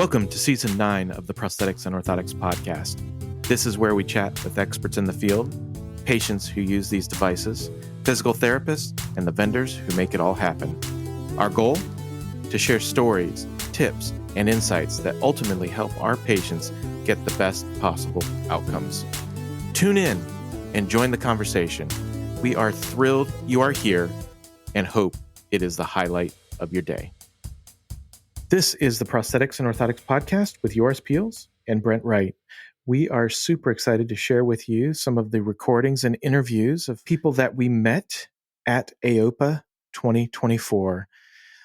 Welcome to Season 9 of the Prosthetics and Orthotics podcast. This is where we chat with experts in the field, patients who use these devices, physical therapists, and the vendors who make it all happen. Our goal? To share stories, tips, and insights that ultimately help our patients get the best possible outcomes. Tune in and join the conversation. We are thrilled you are here and hope it is the highlight of your day. This is the Prosthetics and Orthotics podcast with Joris and Brent Wright. We are super excited to share with you some of the recordings and interviews of people that we met at AOPA 2024.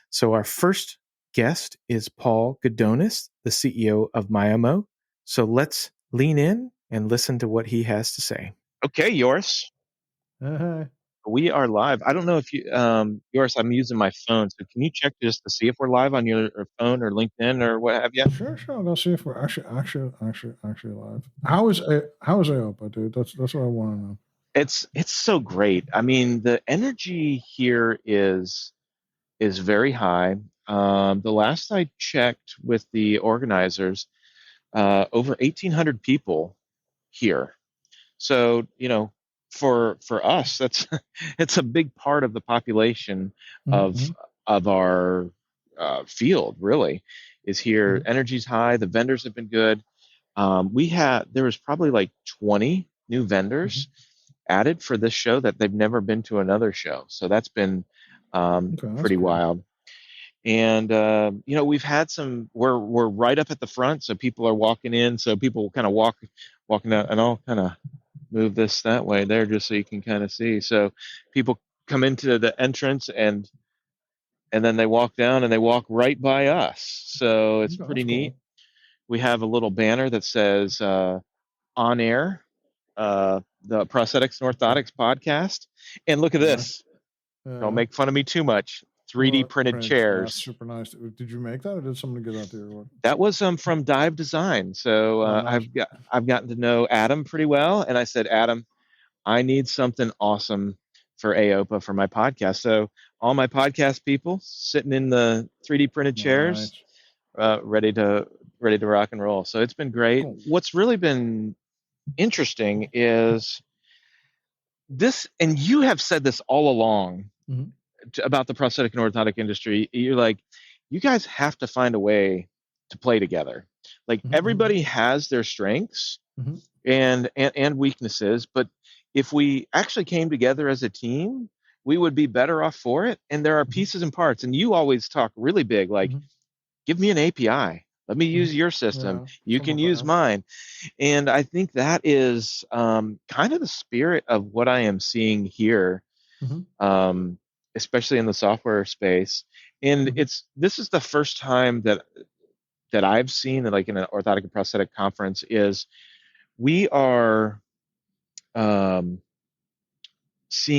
So our first guest is Paul Gudonis, the CEO of Myomo. So let's lean in and listen to what he has to say. Okay, Joris. We are live. I don't know if you, Joris, I'm using my phone, so can you check just to see if we're live on your phone or LinkedIn or what have you? Sure. I'll go see if we're actually live. How is AOPA, dude? That's what I want to know. It's so great. I mean, the energy here is very high. The last I checked with the organizers, over 1,800 people here. So, for us, that's it's a big part of the population of our field. Really, is here. Mm-hmm. Energy's high. The vendors have been good. There was probably like 20 new vendors added for this show that they've never been to another show. So that's been pretty wild. And we've had some. We're right up at the front, so people are walking in. So people kind of walking out, and I'll kind of move this that way there just so you can kind of see. So people come into the entrance and then they walk down and they walk right by us. So it's pretty neat. Cool. We have a little banner that says on air, the Prosthetics and Orthotics podcast. And look at this. Don't make fun of me too much. 3D printed chairs. That's super nice. Did you make that, or did somebody get that there? That was from Dive Design. So nice. I've gotten to know Adam pretty well, and I said, Adam, I need something awesome for AOPA for my podcast. So all my podcast people sitting in the 3D printed chairs, ready to rock and roll. So it's been great. Cool. What's really been interesting is this, and you have said this all along. Mm-hmm. About the prosthetic and orthotic industry. You're like, you guys have to find a way to play together. Like everybody has their strengths and weaknesses, but if we actually came together as a team, we would be better off for it. And there are pieces and parts. And you always talk really big, like, give me an API. Let me use your system. You can use mine. And I think that is kind of the spirit of what I am seeing here. Especially in the software space. And this is the first time that I've seen, like in an orthotic and prosthetic conference, is we are seeing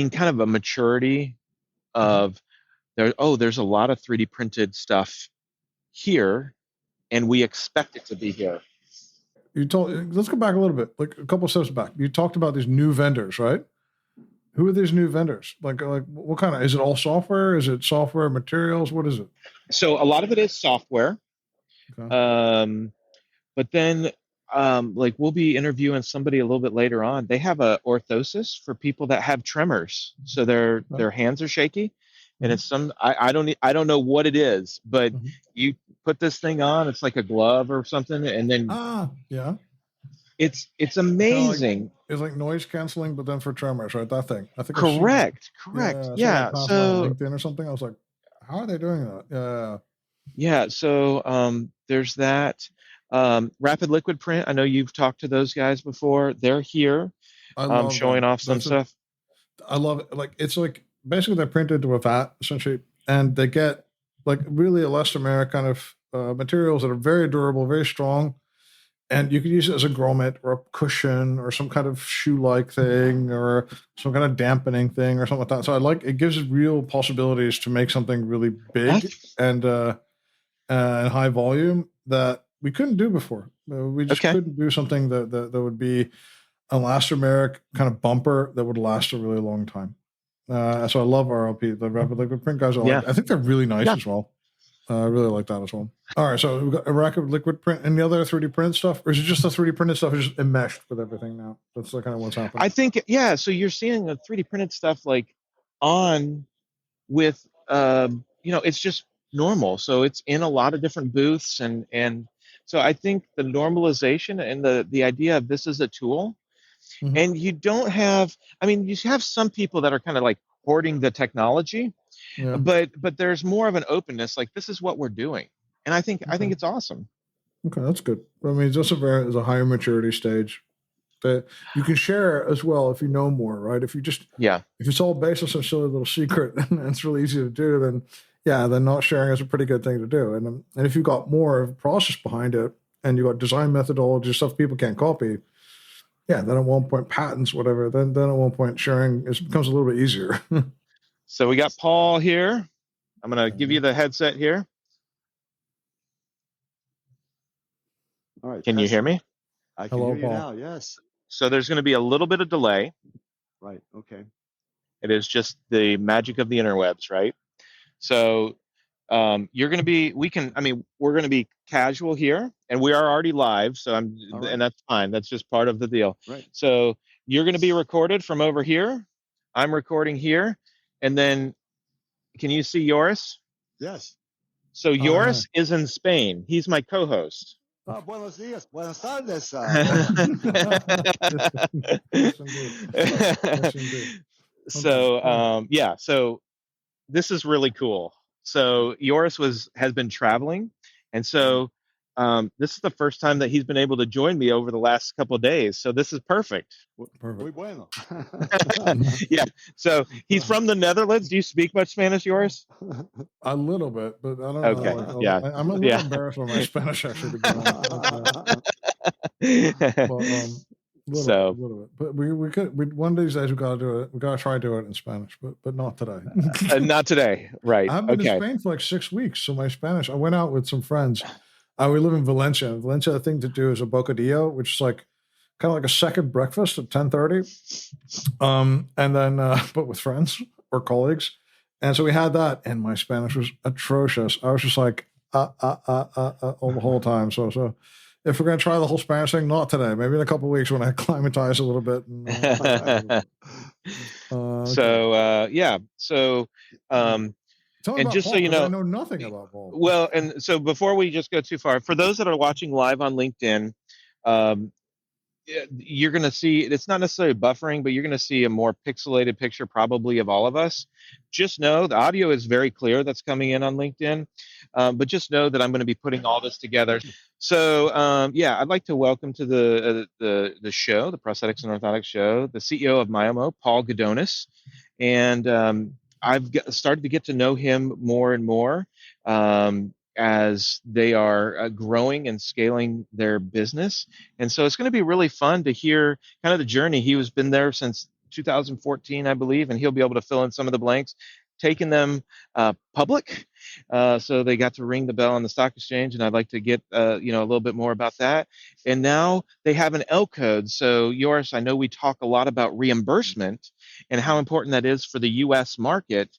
kind of a maturity of there's a lot of 3D printed stuff here, and we expect it to be here. Let's go back a little bit, like a couple of steps back. You talked about these new vendors, right? Who are these new vendors? Like what kind of, is it all software? Is it software materials? What is it? So a lot of it is software. Okay. But then like we'll be interviewing somebody a little bit later on. They have a orthosis for people that have tremors. So their hands are shaky. And it's I don't know what it is, but you put this thing on, it's like a glove or something, and then it's amazing. It's like noise canceling, but then for tremors, right? That thing. I think correct. Yeah. So LinkedIn or something. I was like, how are they doing that? Yeah. So there's that. Rapid liquid print. I know you've talked to those guys before. They're here, showing off some stuff. I love it. Like it's like basically they're printed to a vat essentially, and they get like really elastomeric kind of materials that are very durable, very strong. And you could use it as a grommet or a cushion or some kind of shoe-like thing or some kind of dampening thing or something like that. So it gives real possibilities to make something really big and high volume that we couldn't do before. We just couldn't do something that would be an elastomeric kind of bumper that would last a really long time. So I love RLP, the rapid liquid print guys. I think they're really nice as well. I really like that as well. All right, so we've got a rack of liquid print. And the other 3D print stuff, or is it just the 3D printed stuff is just enmeshed with everything now? That's kind of what's happening. I think, yeah. So you're seeing the 3D printed stuff like on with, it's just normal. So it's in a lot of different booths, and so I think the normalization and the idea of this is a tool, and you don't have. I mean, you have some people that are kind of like hoarding the technology, Yeah. but there's more of an openness. Like this is what we're doing, and I think it's awesome. Okay, that's good. I mean, it's also is a higher maturity stage that you can share as well if you know more, right? If it's all based on some silly little secret and it's really easy to do, then not sharing is a pretty good thing to do. And if you've got more of a process behind it and you've got design methodology, stuff people can't copy, then at one point patents, whatever, then at one point sharing becomes a little bit easier. So we got Paul here. I'm going to give you the headset here. All right. Can you hear me? I can hear you now. Yes. So there's going to be a little bit of delay. Right. Okay. It is just the magic of the interwebs, right? So you're going to be, we're going to be casual here, and we are already live. So and that's fine. That's just part of the deal. Right. So you're going to be recorded from over here. I'm recording here. And then can you see Joris? Yes. So Joris is in Spain. He's my co-host. Buenos días. Buenas tardes. Yes, indeed. So, so this is really cool. So Joris has been traveling, and so this is the first time that he's been able to join me over the last couple of days. So this is perfect. Muy bueno. Yeah. So he's from the Netherlands. Do you speak much Spanish, Joris? A little bit, but I don't Okay. know. Yeah. I'm a little embarrassed with my Spanish, actually, to be honest. Little bit. But we could one of these days we gotta do it. We gotta try to do it in Spanish, but not today. Not today, right? I've been in Spain for like 6 weeks, so my Spanish. I went out with some friends. We live in Valencia. Valencia, the thing to do is a bocadillo, which is like kind of like a second breakfast at 10:30. And then but with friends or colleagues. And so we had that, and my Spanish was atrocious. I was just like all the whole time. So if we're going to try the whole Spanish thing, not today. Maybe in a couple of weeks when I acclimatize a little bit. So, and just Paul, so you know, I know nothing about Paul. Well, and so before we just go too far, for those that are watching live on LinkedIn, you're going to see, it's not necessarily buffering, but you're going to see a more pixelated picture probably of all of us. Just know the audio is very clear that's coming in on LinkedIn, but just know that I'm going to be putting all this together. So I'd like to welcome to the show, the Prosthetics and Orthotics show, the CEO of Myomo, Paul Gudonis, and I've started to get to know him more and more as they are growing and scaling their business. And so it's going to be really fun to hear kind of the journey. He has been there since 2014, I believe, and he'll be able to fill in some of the blanks, taking them public. So they got to ring the bell on the stock exchange, and I'd like to get a little bit more about that. And now they have an L code. So Joris, I know we talk a lot about reimbursement and how important that is for the U.S. market.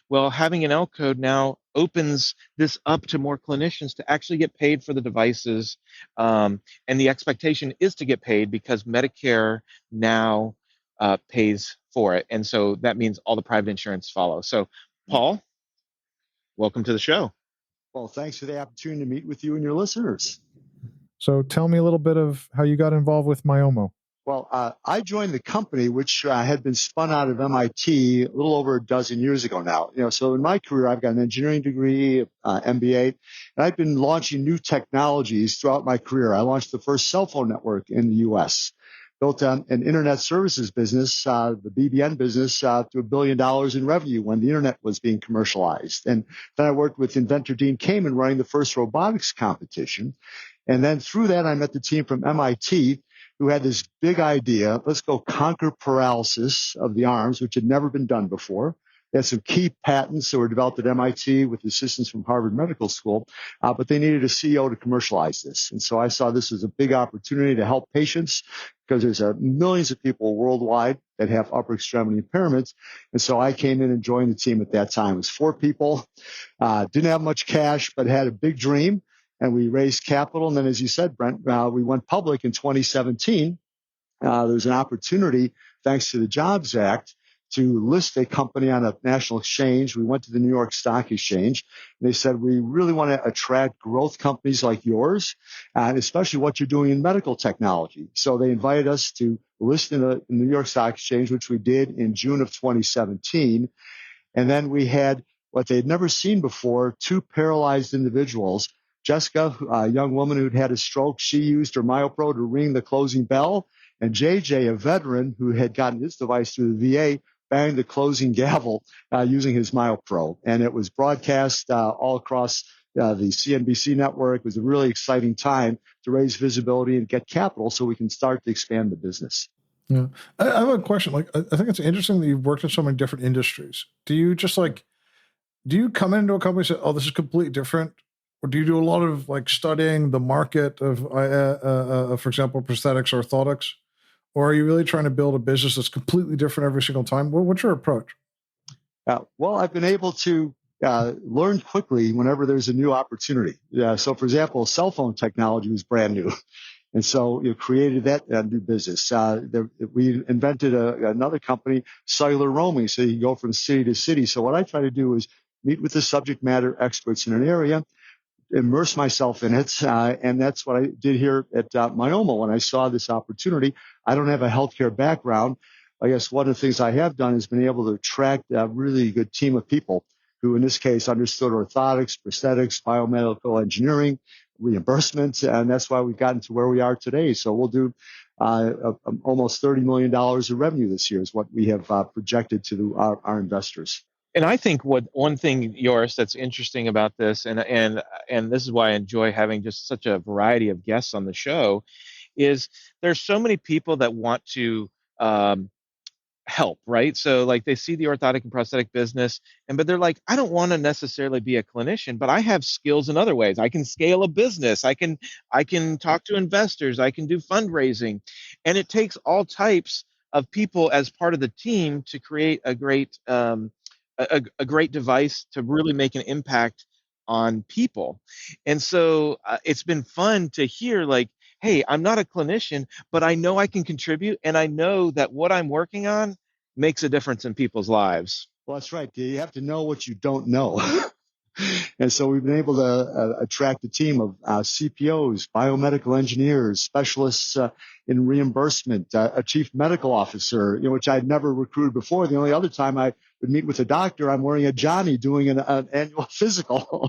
Well, having an L code now opens this up to more clinicians to actually get paid for the devices. And the expectation is to get paid because Medicare now pays for it. And so that means all the private insurance follows. So, Paul, welcome to the show. Well, thanks for the opportunity to meet with you and your listeners. So tell me a little bit of how you got involved with Myomo. Well, I joined the company, which had been spun out of MIT a little over a dozen years ago now. So in my career, I've got an engineering degree, MBA, and I've been launching new technologies throughout my career. I launched the first cell phone network in the U.S., built an internet services business, the BBN business, to $1 billion in revenue when the internet was being commercialized. And then I worked with inventor Dean Kamen running the first robotics competition. And then through that, I met the team from MIT who had this big idea, let's go conquer paralysis of the arms, which had never been done before. They had some key patents that were developed at MIT with assistance from Harvard Medical School, but they needed a CEO to commercialize this. And so I saw this as a big opportunity to help patients because there's millions of people worldwide that have upper extremity impairments. And so I came in and joined the team at that time. It was 4 people, didn't have much cash, but had a big dream. And we raised capital. And then, as you said, Brent, we went public in 2017. There was an opportunity, thanks to the Jobs Act, to list a company on a national exchange. We went to the New York Stock Exchange. And they said, we really want to attract growth companies like yours, and especially what you're doing in medical technology. So they invited us to list in the New York Stock Exchange, which we did in June of 2017. And then we had what they had never seen before, 2 paralyzed individuals. Jessica, a young woman who'd had a stroke, she used her MyoPro to ring the closing bell. And JJ, a veteran who had gotten his device through the VA, banged the closing gavel using his MyoPro. And it was broadcast all across the CNBC network. It was a really exciting time to raise visibility and get capital so we can start to expand the business. Yeah. I have a question. Like, I think it's interesting that you've worked in so many different industries. Do you just do you come into a company and say, oh, this is completely different? Or do you do a lot of studying the market of, for example, prosthetics or orthotics? Or are you really trying to build a business that's completely different every single time? What's your approach? Well, I've been able to learn quickly whenever there's a new opportunity. So, for example, cell phone technology was brand new. And so you created that new business. We invented another company, cellular roaming, so you can go from city to city. So what I try to do is meet with the subject matter experts in an area, immerse myself in it, and that's what I did here at Myomo when I saw this opportunity. I don't have a healthcare background. I guess one of the things I have done is been able to attract a really good team of people who, in this case, understood orthotics, prosthetics, biomedical engineering, reimbursement, and that's why we've gotten to where we are today. So we'll do almost $30 million of revenue this year is what we have projected to our investors. And I think one thing, Joris, that's interesting about this, and this is why I enjoy having just such a variety of guests on the show, is there's so many people that want to help, right? So they see the orthotic and prosthetic business, but they're like, I don't want to necessarily be a clinician, but I have skills in other ways. I can scale a business. I can talk to investors. I can do fundraising, and it takes all types of people as part of the team to create a great great device to really make an impact on people. And so it's been fun to hear hey, I'm not a clinician, but I know I can contribute, and I know that what I'm working on makes a difference in people's lives. Well, that's right. You have to know what you don't know. And so we've been able to attract a team of CPOs, biomedical engineers, specialists in reimbursement, a chief medical officer, which I'd never recruited before. The only other time I would meet with a doctor, I'm wearing a Johnny doing an annual physical.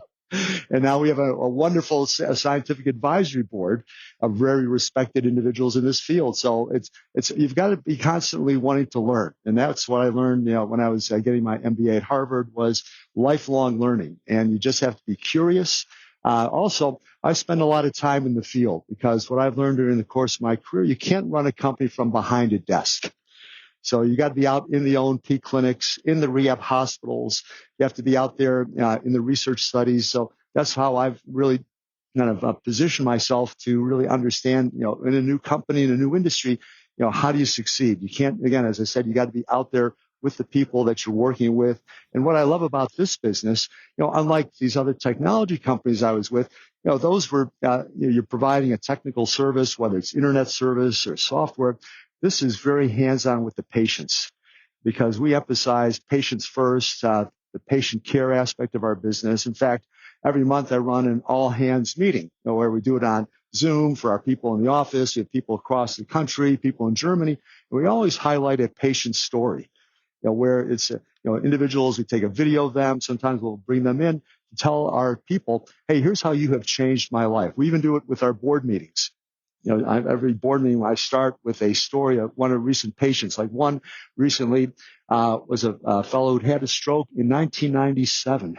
And now we have a wonderful scientific advisory board of very respected individuals in this field. So it's you've got to be constantly wanting to learn. And that's what I learned, when I was getting my MBA at Harvard, was lifelong learning. And you just have to be curious. Also, I spend a lot of time in the field because what I've learned during the course of my career, you can't run a company from behind a desk. So you got to be out in the O&P clinics, in the rehab hospitals. You have to be out there in the research studies. So that's how I've really kind of positioned myself to really understand, in a new company, in a new industry, how do you succeed? You can't, again, as I said, you got to be out there with the people that you're working with. And what I love about this business, unlike these other technology companies I was with, those were, you're providing a technical service, whether it's internet service or software. This is very hands-on with the patients because we emphasize patients first, the patient care aspect of our business. In fact, every month I run an all-hands meeting where we do it on Zoom for our people in the office. We have people across the country, people in Germany. And we always highlight a patient story, where it's individuals. We take a video of them. Sometimes we'll bring them in to tell our people, hey, here's how you have changed my life. We even do it with our board meetings. Every board meeting, I start with a story of one of recent patients. Like one recently was a fellow who had a stroke in 1997,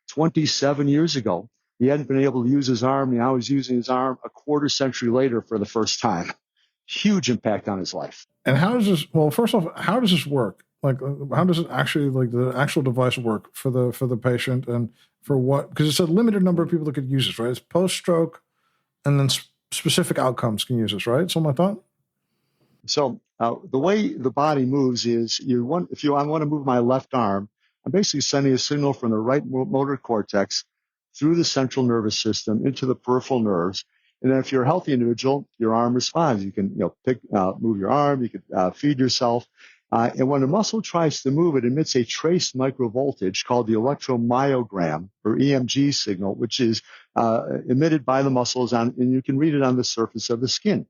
27 years ago. He hadn't been able to use his arm. Now he's using his arm a quarter century later for the first time. Huge impact on his life. And how does this, well, first off, how does this work? Like, how does it actually, like, the actual device work for the patient, and for what? Because it's a limited number of people that could use this, right? It's post-stroke, and then specific outcomes can use this, right? Something like that. So the way the body moves is I want to move my left arm, I'm basically sending a signal from the right motor cortex through the central nervous system into the peripheral nerves. And then if you're a healthy individual, your arm responds. You can move your arm, you can feed yourself. And when a muscle tries to move, it emits a trace microvoltage called the electromyogram or EMG signal, which is emitted by the muscles and you can read it on the surface of the skin.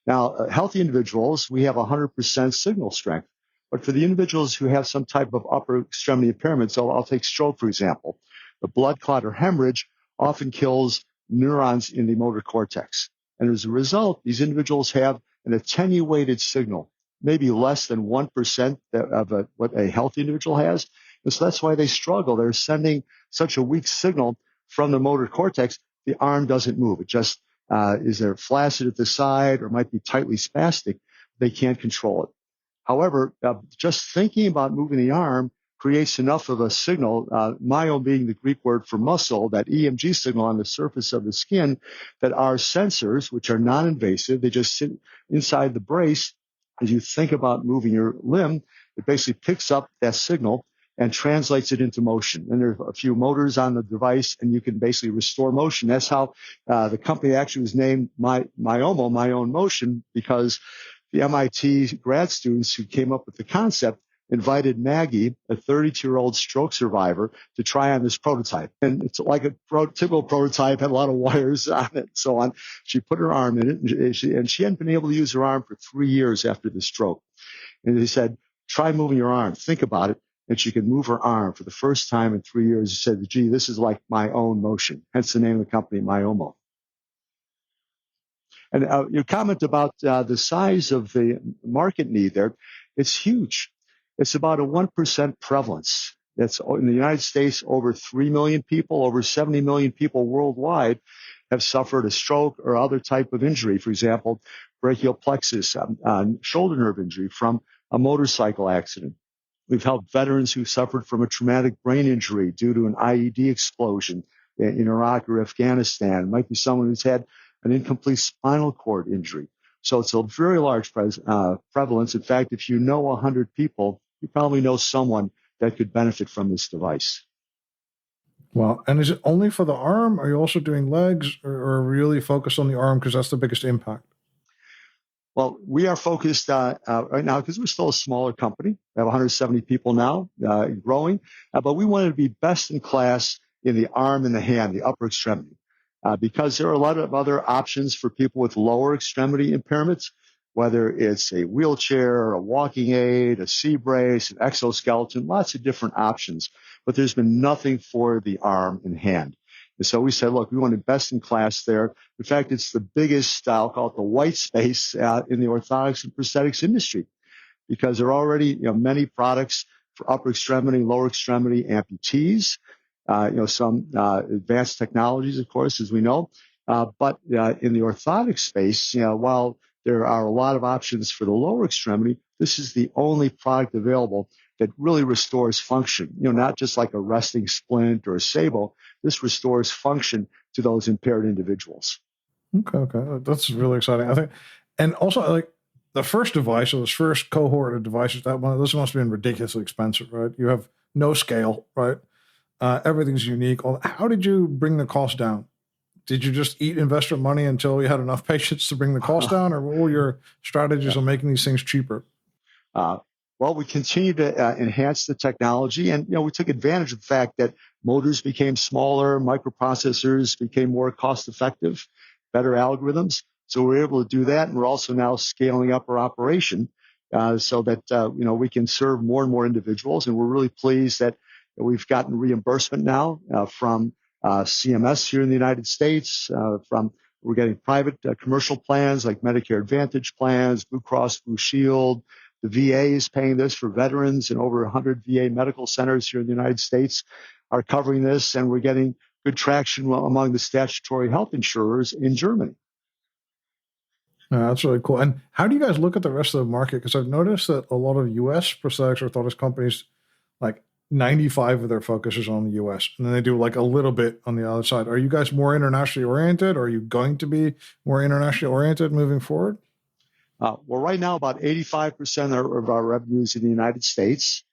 Now, healthy individuals, we have 100% signal strength. But for the individuals who have some type of upper extremity impairment, so I'll take stroke, for example, the blood clot or hemorrhage often kills neurons in the motor cortex. And as a result, these individuals have an attenuated signal, maybe less than 1% of what a healthy individual has. And so that's why they struggle. They're sending such a weak signal from the motor cortex, the arm doesn't move. It just is there flaccid at the side or might be tightly spastic. They can't control it. However, just thinking about moving the arm creates enough of a signal, myo being the Greek word for muscle, that EMG signal on the surface of the skin, that our sensors, which are non-invasive, they just sit inside the brace. As you think about moving your limb, it basically picks up that signal and translates it into motion. And there are a few motors on the device, and you can basically restore motion. That's how the company actually was named Myomo, My Own Motion, because the MIT grad students who came up with the concept invited Maggie, a 32-year-old stroke survivor, to try on this prototype. And it's like a typical prototype, had a lot of wires on it and so on. She put her arm in it, and she hadn't been able to use her arm for 3 years after the stroke. And they said, try moving your arm. Think about it. And she could move her arm for the first time in 3 years. She said, gee, this is like my own motion. Hence the name of the company, Myomo. And your comment about the size of the market need there, it's huge. It's about a 1% prevalence. That's in the United States, over 3 million people, over 70 million people worldwide have suffered a stroke or other type of injury. For example, brachial plexus, shoulder nerve injury from a motorcycle accident. We've helped veterans who suffered from a traumatic brain injury due to an IED explosion in Iraq or Afghanistan. It might be someone who's had an incomplete spinal cord injury. So it's a very large prevalence. In fact, if you know 100 people, you probably know someone that could benefit from this device. Wow. And is it only for the arm? Are you also doing legs, or really focused on the arm because that's the biggest impact? Well, we are focused right now because we're still a smaller company. We have 170 people now, growing, but we wanted to be best in class in the arm and the hand, the upper extremity, because there are a lot of other options for people with lower extremity impairments, whether it's a wheelchair, a walking aid, a C-brace, an exoskeleton, lots of different options, but there's been nothing for the arm and hand. And so we said, look, we want to best in class there. In fact, it's the biggest, I'll call it the white space in the orthotics and prosthetics industry, because there are already many products for upper extremity, lower extremity amputees, some advanced technologies, of course, as we know. But in the orthotic space, while there are a lot of options for the lower extremity, this is the only product available that really restores function, not just like a resting splint or a sabo. This restores function to those impaired individuals. Okay. That's really exciting, I think. And also, like, the first device, or this first cohort of devices, those must have been ridiculously expensive, right? You have no scale, right? Everything's unique. How did you bring the cost down? Did you just eat investor money until you had enough patients to bring the cost down, or what were your strategies on making these things cheaper? Well, we continued to enhance the technology, and we took advantage of the fact that motors became smaller, microprocessors became more cost-effective, better algorithms. So we're able to do that, and we're also now scaling up our operation so that we can serve more and more individuals. And we're really pleased that we've gotten reimbursement now from CMS here in the United States. We're getting private commercial plans like Medicare Advantage plans, Blue Cross Blue Shield. The VA is paying this for veterans, and over 100 VA medical centers here in the United States are covering this, and we're getting good traction among the statutory health insurers in Germany. That's really cool. And how do you guys look at the rest of the market? Because I've noticed that a lot of U.S. prosthetics orthotics companies, like 95 of their focus is on the U.S. and then they do like a little bit on the other side. Are you guys more internationally oriented? Or are you going to be more internationally oriented moving forward? Well, right now, about 85% of our revenues in the United States.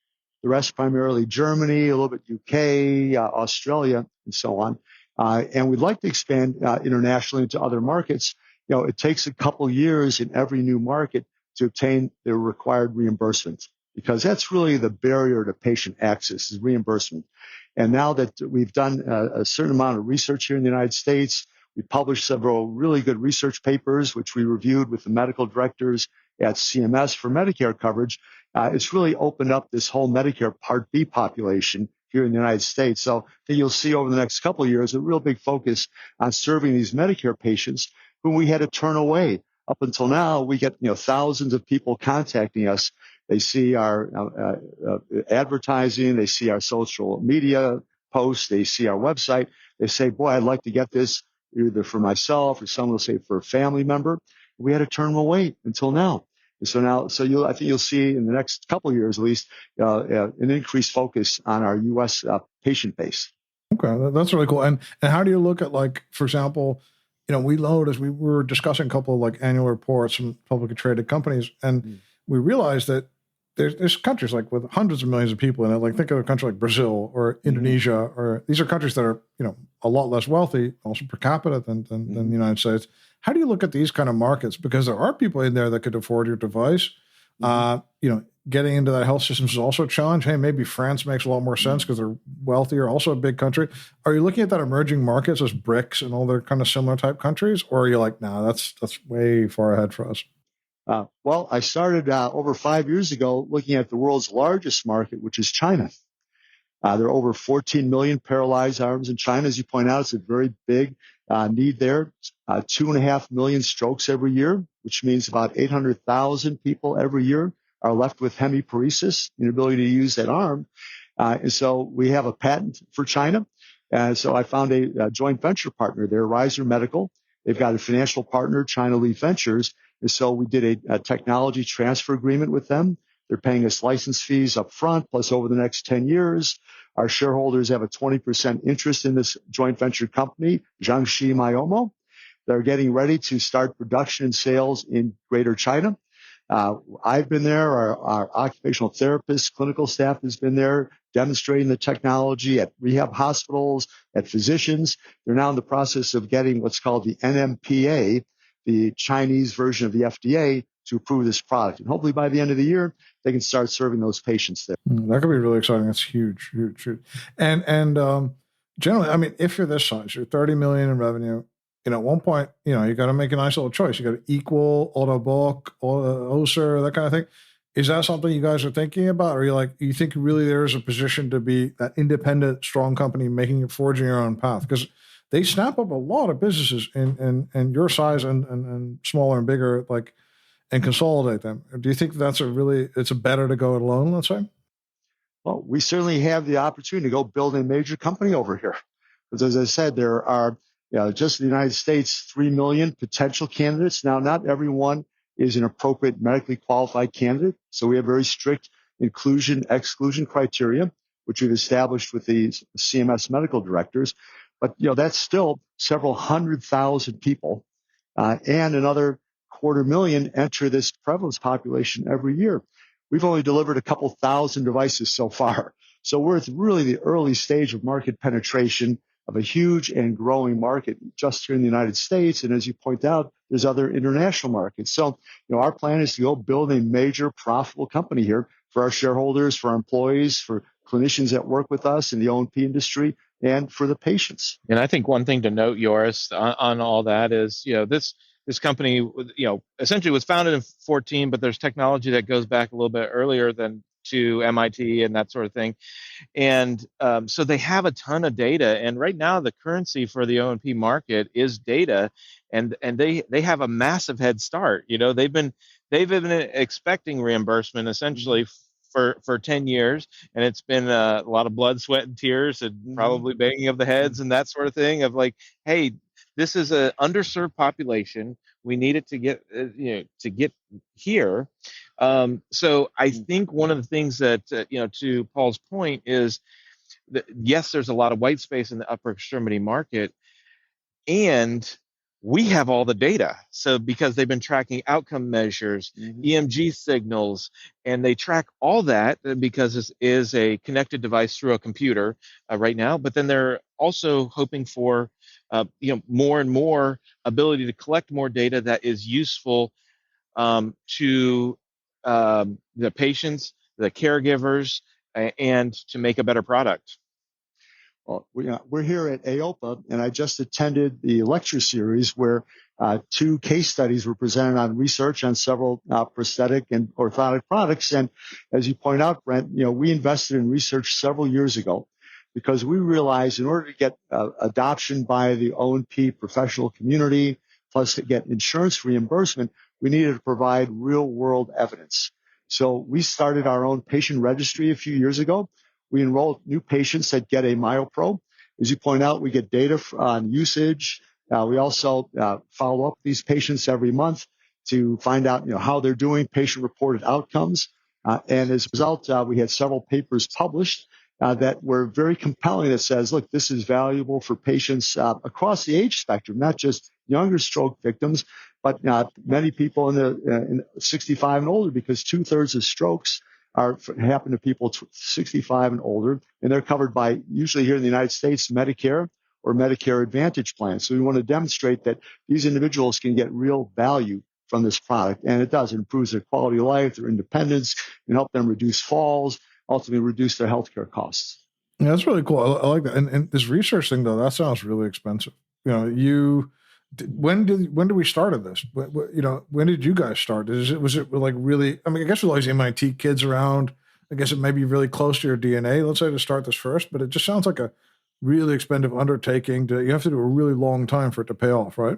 The rest primarily Germany, a little bit UK, Australia, and so on. And we'd like to expand internationally into other markets. It takes a couple years in every new market to obtain the required reimbursement, because that's really the barrier to patient access is reimbursement. And now that we've done a certain amount of research here in the United States, we published several really good research papers, which we reviewed with the medical directors at CMS for Medicare coverage. It's really opened up this whole Medicare Part B population here in the United States. So you'll see over the next couple of years a real big focus on serving these Medicare patients whom we had to turn away. Up until now, we get thousands of people contacting us. They see our advertising, they see our social media posts, they see our website. They say, "Boy, I'd like to get this either for myself or someone will say for a family member." We had to turn them away until now. And so now, I think you'll see in the next couple of years at least an increased focus on our U.S. Patient base. Okay, that's really cool. And how do you look at, like, for example, we noticed we were discussing a couple of like annual reports from publicly traded companies, and we realized that there's countries like with hundreds of millions of people in it. Like think of a country like Brazil or Indonesia, or these are countries that are a lot less wealthy, also per capita than the United States. How do you look at these kind of markets? Because there are people in there that could afford your device. Getting into that health system is also a challenge. Hey, maybe France makes a lot more sense because they're wealthier, also a big country. Are you looking at that emerging markets as BRICS and all their kind of similar type countries? Or are you like, no, that's way far ahead for us? Well, I started over 5 years ago looking at the world's largest market, which is China. There are over 14 million paralyzed arms in China. As you point out, it's a very big need there. 2.5 million strokes every year, which means about 800,000 people every year are left with hemiparesis, inability to use that arm. And so we have a patent for China. And so I found a joint venture partner there, Riser Medical. They've got a financial partner, China Leaf Ventures. And so we did a technology transfer agreement with them. They're paying us license fees up front, plus over the next 10 years. Our shareholders have a 20% interest in this joint venture company, Jiangxi Myomo. They're getting ready to start production and sales in Greater China. I've been there. Our occupational therapist, clinical staff has been there demonstrating the technology at rehab hospitals, at physicians. They're now in the process of getting what's called the NMPA, the Chinese version of the FDA, to approve this product. And hopefully by the end of the year, they can start serving those patients there. That could be really exciting. That's huge, huge, huge. And generally, I mean, if you're this size, you're 30 million in revenue, at one point, you got to make a nice little choice. You got to equal, Autobook, Oser, that kind of thing. Is that something you guys are thinking about? Or you think really there's a position to be that independent, strong company forging your own path? Because they snap up a lot of businesses in your size and smaller and bigger, and consolidate them. Do you think it's better to go it alone, let's say? Well, we certainly have the opportunity to go build a major company over here. Because as I said, there are, just in the United States, 3 million potential candidates. Now, not everyone is an appropriate medically qualified candidate. So we have very strict exclusion criteria, which we've established with the CMS medical directors. But, that's still several 100,000 people and another 250,000 enter this prevalence population every year. We've only delivered a couple thousand devices so far. So we're at really the early stage of market penetration of a huge and growing market just here in the United States. And as you point out, there's other international markets. So, our plan is to go build a major profitable company here for our shareholders, for our employees, for clinicians that work with us in the O&P industry, and for the patients. And I think one thing to note, Joris, on all that is, this company, essentially was founded in 2014, but there's technology that goes back a little bit earlier than to MIT and that sort of thing. And so they have a ton of data. And right now, the currency for the O&P market is data, and they have a massive head start. They've been expecting reimbursement essentially for 10 years, and it's been a lot of blood, sweat, and tears, and probably banging of the heads and that sort of thing. Of like, hey, this is an underserved population. We need it to get to get here. So I think one of the things that to Paul's point is that yes, there's a lot of white space in the upper extremity market, and we have all the data. So because they've been tracking outcome measures, EMG signals, and they track all that because this is a connected device through a computer right now. But then they're also hoping for more and more ability to collect more data that is useful to the patients, the caregivers, and to make a better product. Well, we're here at AOPA, and I just attended the lecture series where 2 case studies were presented on research on several prosthetic and orthotic products. And as you point out, Brent, we invested in research several years ago because we realized in order to get adoption by the O&P professional community, plus to get insurance reimbursement, we needed to provide real-world evidence. So we started our own patient registry a few years ago. We enroll new patients that get a MyoPro. As you point out, we get data on usage. We also follow up these patients every month to find out how they're doing, patient-reported outcomes. And as a result, we had several papers published that were very compelling that says, look, this is valuable for patients across the age spectrum, not just younger stroke victims, but many people in 65 and older, because 2/3 of strokes happen to people 65 and older, and they're covered by, usually here in the United States, Medicare or Medicare Advantage plans. So we want to demonstrate that these individuals can get real value from this product, and it does. It improves their quality of life, their independence, and help them reduce falls, ultimately reduce their healthcare costs. Yeah, that's really cool. I like that. And this research thing, though, that sounds really expensive. When did we started this? When did you guys start? Was it like really? I mean, I guess with all these MIT kids around, I guess it may be really close to your DNA. Let's say to start this first, but it just sounds like a really expensive undertaking. You have to do a really long time for it to pay off, right?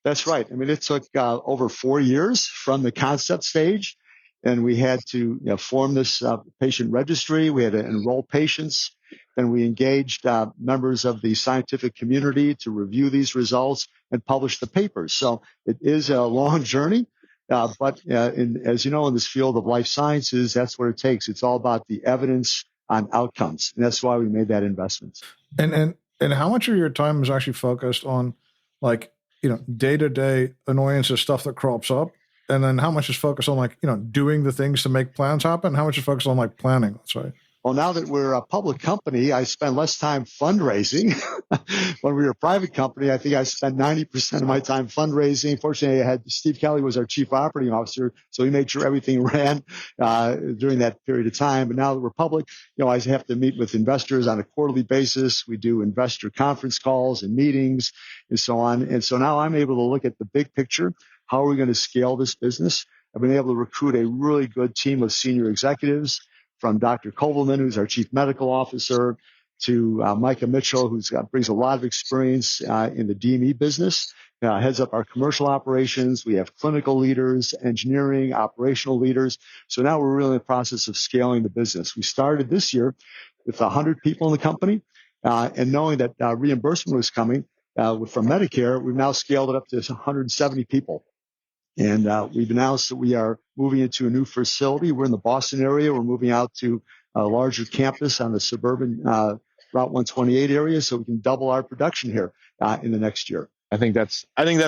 That's right. I mean, it took over 4 years from the concept stage, and we had to form this patient registry. We had to enroll patients. Then we engaged members of the scientific community to review these results and publish the papers. So it is a long journey, but as you know, in this field of life sciences, that's what it takes. It's all about the evidence on outcomes, and that's why we made that investment. And how much of your time is actually focused on, like, day-to-day annoyances, stuff that crops up, and then how much is focused on, like, doing the things to make plans happen? How much is focused on, like, planning, let's say? Well, now that we're a public company, I spend less time fundraising. When we were a private company, I think I spent 90% of my time fundraising. Fortunately, Steve Kelly was our chief operating officer, so he made sure everything ran during that period of time. But now that we're public, I have to meet with investors on a quarterly basis. We do investor conference calls and meetings and so on. And so now I'm able to look at the big picture. How are we going to scale this business? I've been able to recruit a really good team of senior executives, from Dr. Kovelman, who's our chief medical officer, to Micah Mitchell, who brings a lot of experience in the DME business, heads up our commercial operations. We have clinical leaders, engineering, operational leaders. So now we're really in the process of scaling the business. We started this year with 100 people in the company, and knowing that reimbursement was coming from Medicare, we've now scaled it up to 170 people. And we've announced that we are moving into a new facility. We're in the Boston area. We're moving out to a larger campus on the suburban Route 128 area, so we can double our production here in the next year. I think that's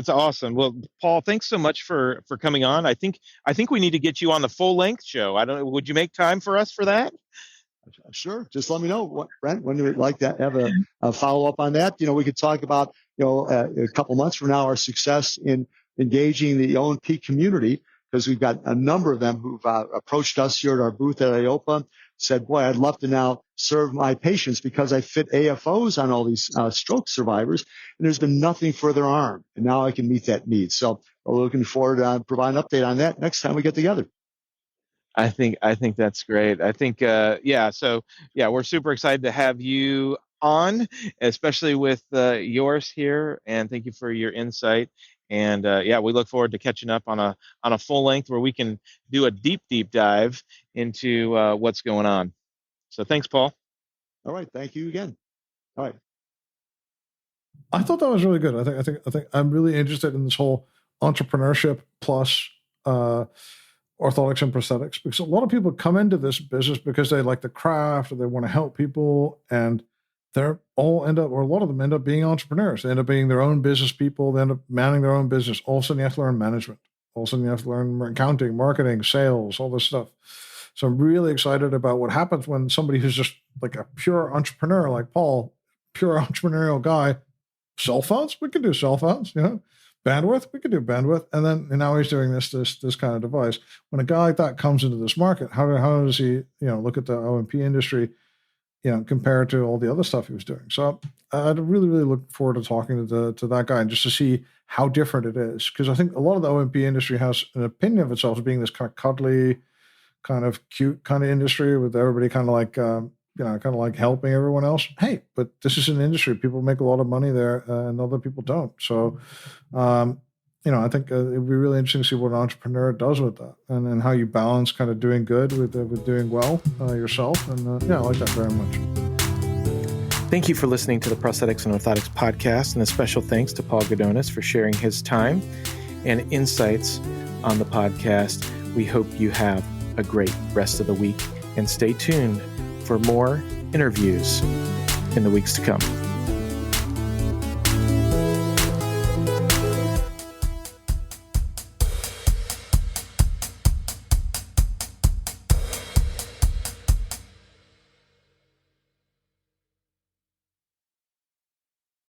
awesome. Well, Paul, thanks so much for coming on. I think we need to get you on the full length show. I don't know. Would you make time for us for that? Sure. Just let me know, Brent, when you'd like to have a follow up on that. We could talk about a couple months from now our success in engaging the O&P community, because we've got a number of them who've approached us here at our booth at AOPA, said, boy, I'd love to now serve my patients because I fit AFOs on all these stroke survivors, and there's been nothing for their arm, and now I can meet that need. So we're looking forward to providing an update on that next time we get together. I think that's great. I think, So we're super excited to have you on, especially with Joris here, and thank you for your insight. And we look forward to catching up on a full length where we can do a deep dive into what's going on. So thanks, Paul. All right. Thank you again. All right. I thought that was really good. I think I'm really interested in this whole entrepreneurship plus orthotics and prosthetics, because a lot of people come into this business because they like the craft or they want to help people, and a lot of them end up being entrepreneurs. They end up being their own business people. They end up manning their own business. All of a sudden you have to learn management. All of a sudden you have to learn accounting, marketing, sales, all this stuff. So I'm really excited about what happens when somebody who's just like a pure entrepreneur like Paul, pure entrepreneurial guy, cell phones, we can do cell phones, bandwidth, we can do bandwidth. And then now he's doing this kind of device. When a guy like that comes into this market, how does he, look at the O&P industry, compared to all the other stuff he was doing? So I'd really, really look forward to talking to that guy and just to see how different it is. Because I think a lot of the O&P industry has an opinion of itself as being this kind of cuddly, kind of cute kind of industry with everybody kind of like, kind of like helping everyone else. Hey, but this is an industry. People make a lot of money there and other people don't. So, I think it'd be really interesting to see what an entrepreneur does with that and how you balance kind of doing good with doing well yourself. And I like that very much. Thank you for listening to the Prosthetics and Orthotics podcast, and a special thanks to Paul Gudonis for sharing his time and insights on the podcast. We hope you have a great rest of the week, and stay tuned for more interviews in the weeks to come.